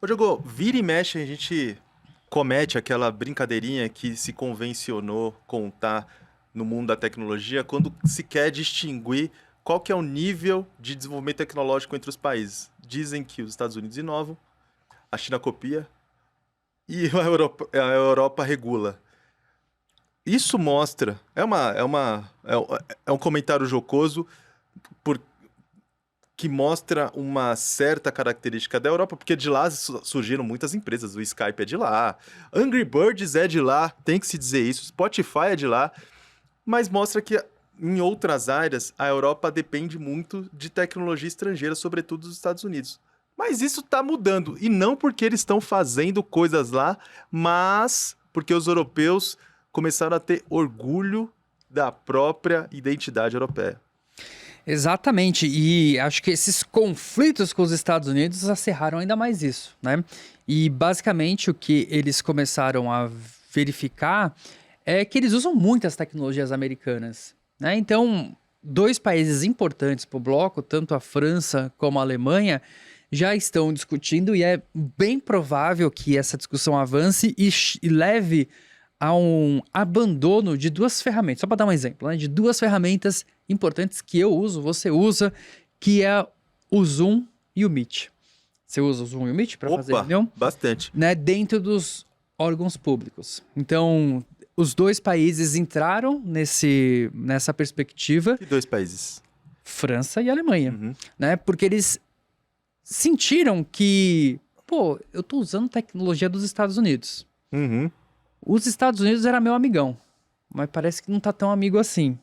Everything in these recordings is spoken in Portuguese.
Ô, Diogo, vira e mexe a gente comete aquela brincadeirinha que se convencionou contar no mundo da tecnologia quando se quer distinguir qual que é o nível de desenvolvimento tecnológico entre os países. Dizem que os Estados Unidos inovam, a China copia e a Europa regula. Isso mostra, é um comentário jocoso, por, que mostra uma certa característica da Europa, porque de lá surgiram muitas empresas, o Skype é de lá, Angry Birds é de lá, tem que se dizer isso, Spotify é de lá, mas mostra que em outras áreas a Europa depende muito de tecnologia estrangeira, sobretudo dos Estados Unidos. Mas isso está mudando, e não porque eles estão fazendo coisas lá, mas porque os europeus começaram a ter orgulho da própria identidade europeia. Exatamente, e acho que esses conflitos com os Estados Unidos acerraram ainda mais isso, né? E basicamente o que eles começaram a verificar é que eles usam muitas tecnologias americanas, né? Então, dois países importantes para o bloco, tanto a França como a Alemanha, já estão discutindo e é bem provável que essa discussão avance e leve a um abandono de duas ferramentas. Só para dar um exemplo, né? De duas ferramentas importantes que eu uso, você usa, que é o Zoom e o Meet. Você usa o Zoom e o Meet para fazer Opa, reunião, bastante. né? Dentro dos órgãos públicos. Então, os dois países entraram nessa perspectiva, Que dois países? França e Alemanha, Uhum. né? Porque eles sentiram que, pô, eu tô usando tecnologia dos Estados Unidos. Uhum. Os Estados Unidos era meu amigão, mas parece que não tá tão amigo assim.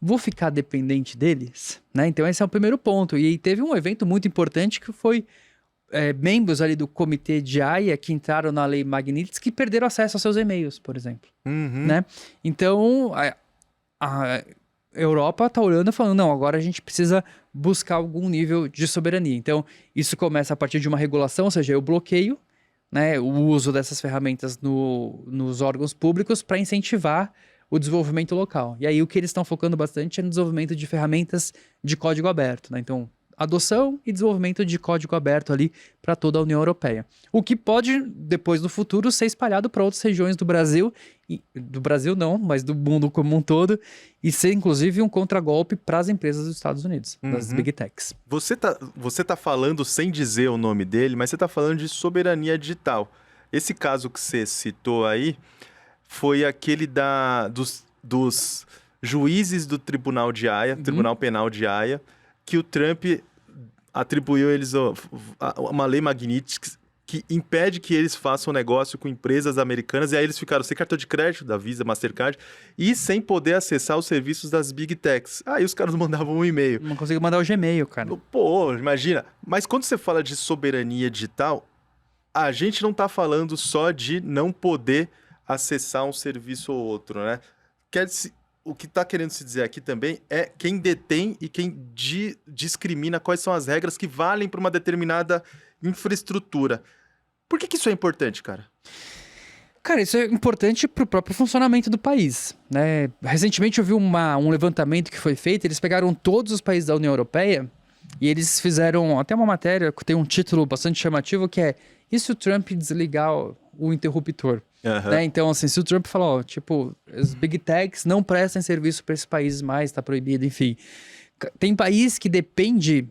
Vou ficar dependente deles, né? Então esse é o primeiro ponto. E aí teve um evento muito importante que foi membros ali do comitê de AIA que entraram na lei Magnitsky que perderam acesso aos seus e-mails, por exemplo, Uhum. né? Então a Europa tá olhando e falando, não, agora a gente precisa buscar algum nível de soberania. Então isso começa a partir de uma regulação, ou seja, eu bloqueio, né, o uso dessas ferramentas nos órgãos públicos para incentivar o desenvolvimento local. E aí o que eles estão focando bastante é no desenvolvimento de ferramentas de código aberto, né? Então, adoção e desenvolvimento de código aberto ali para toda a União Europeia. O que pode, depois no futuro, ser espalhado para outras regiões do Brasil, do Brasil não, mas do mundo como um todo, e ser inclusive um contragolpe para as empresas dos Estados Unidos, das Uhum. Big Techs. Você tá falando sem dizer o nome dele, mas você tá falando de soberania digital. Esse caso que você citou aí foi aquele dos juízes do Tribunal de Haia, Uhum. Tribunal Penal de Haia, que o Trump atribuiu eles uma lei Magnitsky que impede que eles façam negócio com empresas americanas, e aí eles ficaram sem cartão de crédito da Visa, Mastercard, e sem poder acessar os serviços das Big Techs. Aí os caras mandavam um e-mail. Não consigo mandar o Gmail, cara. Pô, imagina. Mas quando você fala de soberania digital, a gente não tá falando só de não poder acessar um serviço ou outro, né? O que está querendo se dizer aqui também é quem detém e quem discrimina quais são as regras que valem para uma determinada infraestrutura. Por que isso é importante, cara? Cara, isso é importante para o próprio funcionamento do país, né? Recentemente eu vi um levantamento que foi feito, eles pegaram todos os países da União Europeia e eles fizeram até uma matéria que tem um título bastante chamativo que é "E se o Trump desligar o interruptor?", Aham. né? Então, assim, se o Trump falar, ó, tipo, as Big Techs não prestem serviço para esses países mais, tá proibido, enfim. Tem país que depende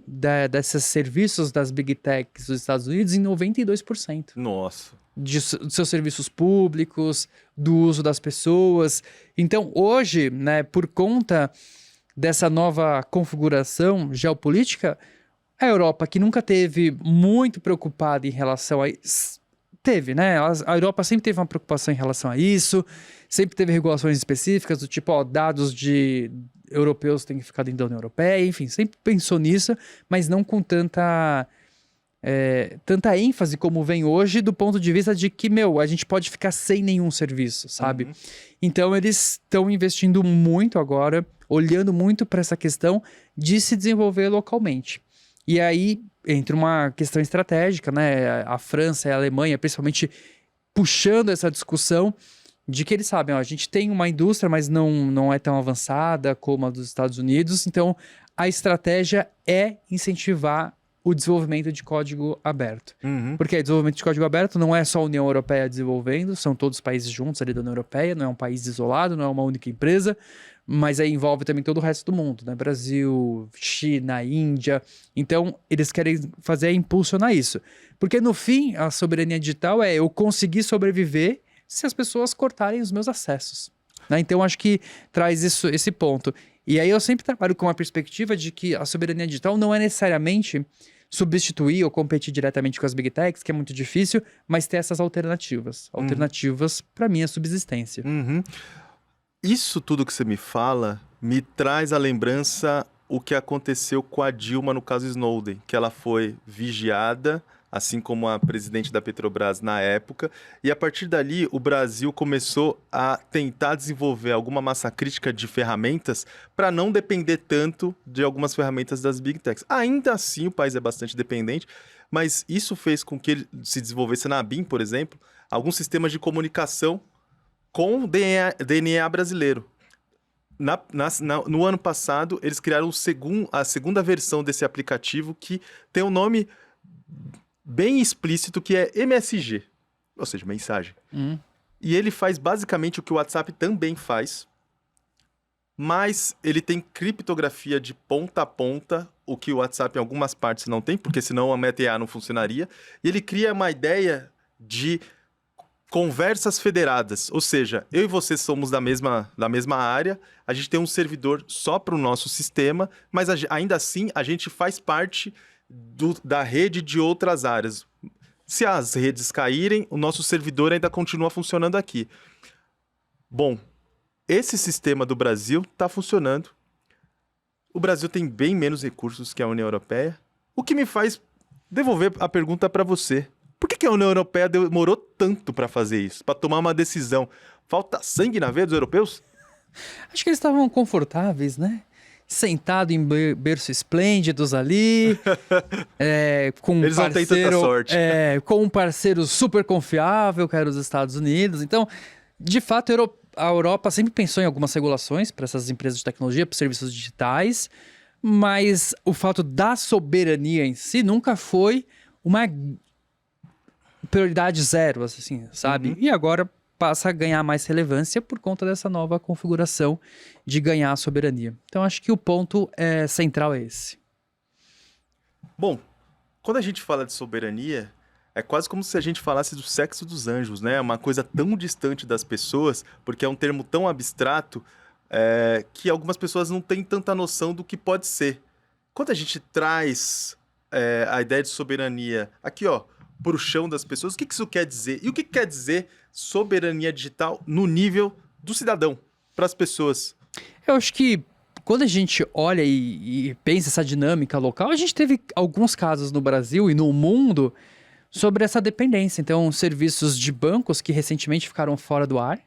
desses serviços das Big Techs dos Estados Unidos em 92% Nossa. dos seus serviços públicos, do uso das pessoas. Então, hoje, né, por conta dessa nova configuração geopolítica, a Europa, que nunca teve muito preocupada em relação a isso, teve, né? A Europa sempre teve uma preocupação em relação a isso, sempre teve regulações específicas, do tipo, ó, dados de europeus têm que ficar dentro da União Europeia, enfim, sempre pensou nisso, mas não com tanta ênfase como vem hoje, do ponto de vista de que, meu, a gente pode ficar sem nenhum serviço, sabe? Uhum. Então, eles estão investindo muito agora, olhando muito para essa questão de se desenvolver localmente. E aí entra uma questão estratégica, né? A França e a Alemanha, principalmente, puxando essa discussão de que eles sabem, ó, a gente tem uma indústria, mas não é tão avançada como a dos Estados Unidos, então a estratégia é incentivar o desenvolvimento de código aberto. Uhum. Porque desenvolvimento de código aberto não é só a União Europeia desenvolvendo, são todos os países juntos ali da União Europeia, não é um país isolado, não é uma única empresa, mas aí envolve também todo o resto do mundo, né? Brasil, China, Índia. Então, eles querem fazer é impulsionar isso. Porque no fim, a soberania digital é eu conseguir sobreviver se as pessoas cortarem os meus acessos. Né? Então, acho que traz esse ponto. E aí eu sempre trabalho com a perspectiva de que a soberania digital não é necessariamente substituir ou competir diretamente com as big techs, que é muito difícil, mas ter essas alternativas. Alternativas, para mim, é subsistência. Uhum. Isso tudo que você me fala me traz à lembrança o que aconteceu com a Dilma no caso Snowden, que ela foi vigiada, assim como a presidente da Petrobras na época, e a partir dali o Brasil começou a tentar desenvolver alguma massa crítica de ferramentas para não depender tanto de algumas ferramentas das Big Techs. Ainda assim, o país é bastante dependente, mas isso fez com que ele se desenvolvesse na BIM, por exemplo, alguns sistemas de comunicação com o DNA brasileiro. No ano passado, eles criaram a segunda versão desse aplicativo que tem um nome bem explícito que é MSG, ou seja, mensagem. E ele faz basicamente o que o WhatsApp também faz, mas ele tem criptografia de ponta a ponta, o que o WhatsApp em algumas partes não tem, porque senão a MTA não funcionaria. E ele cria uma ideia de conversas federadas, ou seja, eu e você somos da mesma área, a gente tem um servidor só para o nosso sistema, mas ainda assim a gente faz parte da rede de outras áreas. Se as redes caírem, o nosso servidor ainda continua funcionando aqui. Bom, esse sistema do Brasil está funcionando. O Brasil tem bem menos recursos que a União Europeia, o que me faz devolver a pergunta para você. Por que a União Europeia demorou tanto para fazer isso, para tomar uma decisão? Falta sangue na veia dos europeus? Acho que eles estavam confortáveis, né? Sentado em berço esplêndidos ali, com eles não têm tanta sorte. Com um parceiro super confiável, que era os Estados Unidos. Então, de fato, a Europa sempre pensou em algumas regulações para essas empresas de tecnologia, para serviços digitais, mas o fato da soberania em si nunca foi uma prioridade zero, assim, sabe? E agora passa a ganhar mais relevância por conta dessa nova configuração de ganhar a soberania. Então, acho que o ponto central é esse. Bom, quando a gente fala de soberania, é quase como se a gente falasse do sexo dos anjos, né? É uma coisa tão distante das pessoas, porque é um termo tão abstrato, que algumas pessoas não têm tanta noção do que pode ser. Quando a gente traz a ideia de soberania aqui, ó, para o chão das pessoas, o que isso quer dizer? E o que quer dizer soberania digital no nível do cidadão, para as pessoas? Eu acho que quando a gente olha e pensa essa dinâmica local, a gente teve alguns casos no Brasil e no mundo sobre essa dependência. Então, serviços de bancos que recentemente ficaram fora do ar,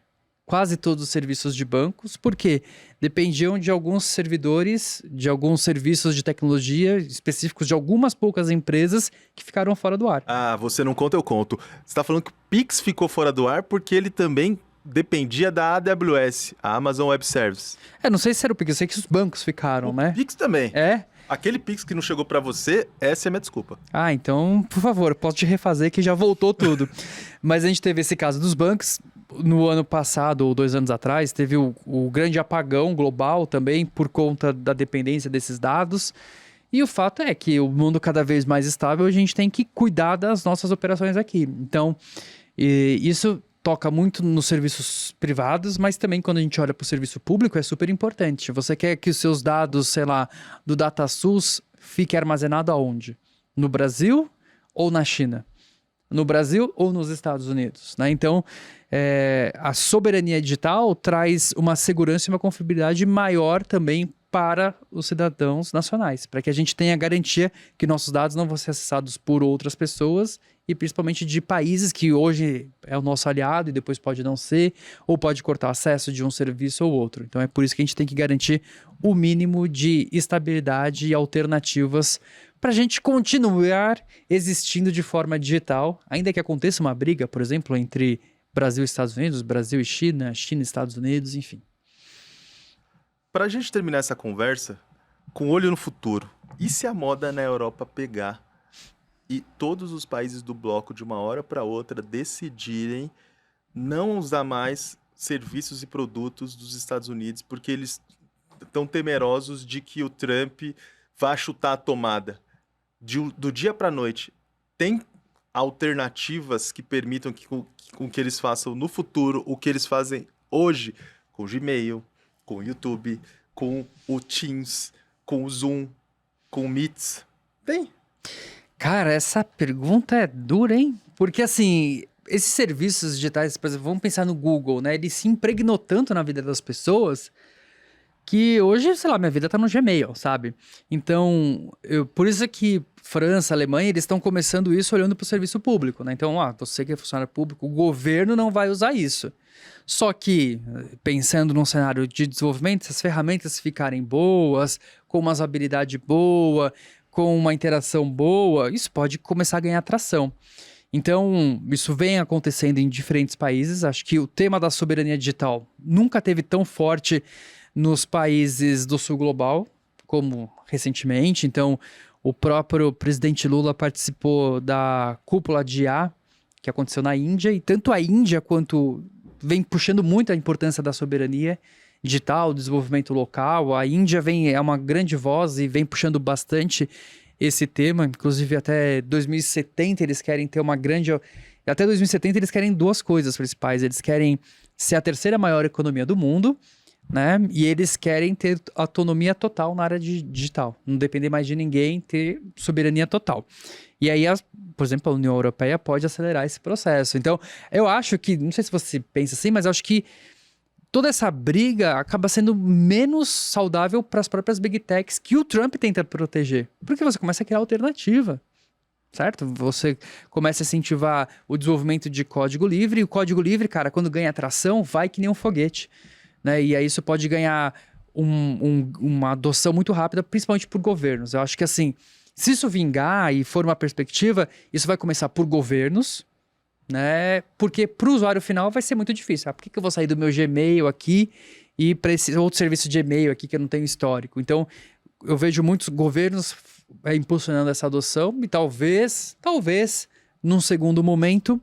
quase todos os serviços de bancos, porque dependiam de alguns servidores, de alguns serviços de tecnologia específicos de algumas poucas empresas que ficaram fora do ar. Ah, você não conta, eu conto. Você está falando que o Pix ficou fora do ar porque ele também dependia da AWS, a Amazon Web Services. Não sei se era o Pix, eu sei que os bancos ficaram, né? O Pix também. É? Aquele Pix que não chegou para você, essa é a minha desculpa. Ah, então, por favor, posso te refazer que já voltou tudo. Mas a gente teve esse caso dos bancos. No ano passado, ou 2 anos atrás, teve o grande apagão global também por conta da dependência desses dados. E o fato é que o mundo cada vez mais estável, a gente tem que cuidar das nossas operações aqui. Então, isso toca muito nos serviços privados, mas também quando a gente olha para o serviço público é super importante. Você quer que os seus dados, sei lá, do DataSUS fique armazenado aonde? No Brasil ou na China? No Brasil ou nos Estados Unidos, né? Então, a soberania digital traz uma segurança e uma confiabilidade maior também para os cidadãos nacionais, para que a gente tenha garantia que nossos dados não vão ser acessados por outras pessoas e principalmente de países que hoje é o nosso aliado e depois pode não ser, ou pode cortar acesso de um serviço ou outro. Então é por isso que a gente tem que garantir o mínimo de estabilidade e alternativas para a gente continuar existindo de forma digital, ainda que aconteça uma briga, por exemplo, entre Brasil e Estados Unidos, Brasil e China, China e Estados Unidos, enfim. Para a gente terminar essa conversa, com olho no futuro, e se a moda na Europa pegar e todos os países do bloco, de uma hora para outra, decidirem não usar mais serviços e produtos dos Estados Unidos, porque eles estão temerosos de que o Trump vá chutar a tomada. Do dia para a noite, tem alternativas que permitam com que eles façam no futuro o que eles fazem hoje com o Gmail, com o YouTube, com o Teams, com o Zoom, com o Meets? Tem. Cara, essa pergunta é dura, hein? Porque, assim, esses serviços digitais, por exemplo, vamos pensar no Google, né? Ele se impregnou tanto na vida das pessoas que hoje, sei lá, minha vida tá no Gmail, sabe? Então, por isso que França, Alemanha, eles estão começando isso olhando para o serviço público, né? Então, você que é funcionário público, o governo não vai usar isso. Só que, pensando num cenário de desenvolvimento, se as ferramentas ficarem boas, com uma usabilidade boa, com uma interação boa, isso pode começar a ganhar tração. Então, isso vem acontecendo em diferentes países. Acho que o tema da soberania digital nunca teve tão forte nos países do sul global, como recentemente. Então, o próprio presidente Lula participou da cúpula de IA, que aconteceu na Índia, e tanto a Índia quanto vem puxando muito a importância da soberania digital, desenvolvimento local. A Índia é uma grande voz e vem puxando bastante esse tema. Inclusive, até 2070 eles querem ter uma grande... Até 2070 eles querem duas coisas principais. Eles querem ser a terceira maior economia do mundo, né? E eles querem ter autonomia total na área digital. Não depender mais de ninguém, ter soberania total. E aí, por exemplo, a União Europeia pode acelerar esse processo. Então, eu acho que, não sei se você pensa assim, mas eu acho que toda essa briga acaba sendo menos saudável para as próprias Big Techs que o Trump tenta proteger. Porque você começa a criar alternativa, certo? Você começa a incentivar o desenvolvimento de código livre, e o código livre, cara, quando ganha tração, vai que nem um foguete, né? E aí isso pode ganhar uma adoção muito rápida, principalmente por governos. Eu acho que, assim, se isso vingar e for uma perspectiva, isso vai começar por governos, né? Porque para o usuário final vai ser muito difícil. Por que eu vou sair do meu Gmail aqui e para esse outro serviço de e-mail aqui que eu não tenho histórico? Então, eu vejo muitos governos impulsionando essa adoção e talvez, num segundo momento,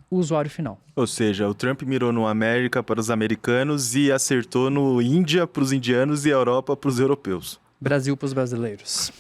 o usuário final. Ou seja, o Trump mirou no América para os americanos e acertou no Índia para os indianos e Europa para os europeus. Brasil para os brasileiros.